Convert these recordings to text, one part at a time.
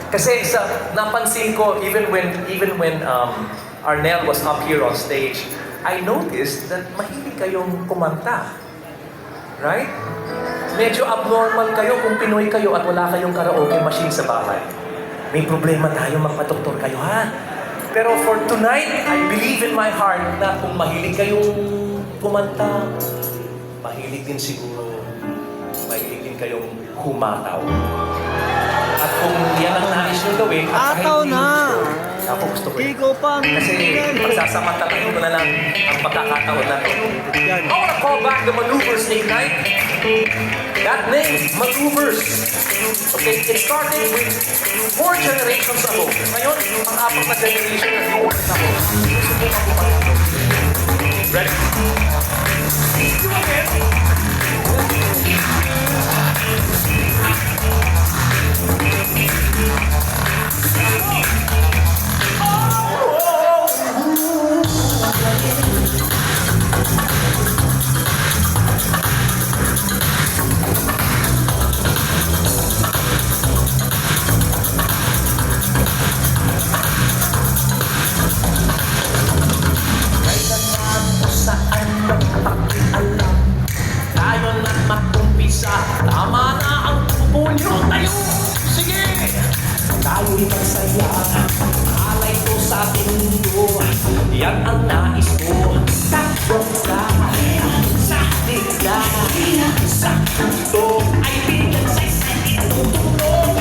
Kasi napansin ko, even when Arnel was up here on stage, I noticed that mahilig kayong kumanta. Right? Medyo abnormal kayo kung Pinoy kayo at wala kayong karaoke machine sa bahay. May problema tayo, magpa-doktor kayo, ha? Pero for tonight, I believe in my heart na kung mahilig kayong kumanta, mahilig din siguro, mahilig din kayong humataw. At kung yan ang nais nyo gawin, at Ataw kahit na! ako gusto ko yun. Ikaw pa! Kasi pagsasamantalahin ko na lang ang pagkakataon na to. I wanna call back the maneuvers Ignite. That name, maneuvers. Okay, it started with 4 generations ago. Ngayon, pang-apat na generation na viewers ako. Susubukan ko pa ito. Ready? You again. Tayo na mag-umpisa, tama na ang punyo tayo. Sige! Tayo'y magsaya, alay ko sa ating mundo. Yan ang nais ko. Tatlong ka sa tigla. Sa puto ay bilang sa isang itutulog.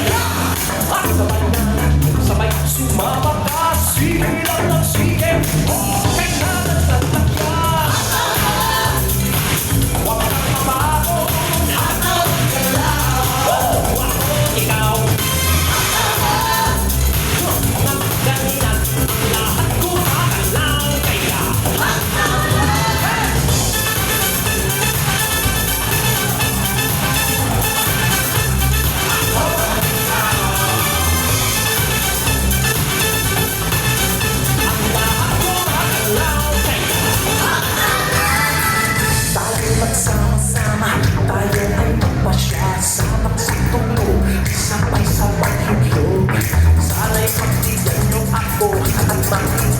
At sabay na, sabay sumama ka. Sige lang ng sige. Okay na nagtatagya. Sama-sama, tayo ay magpasya sa magsitulog, sabay-sabay higlog. Sana'y pagtigan niyo ako at makita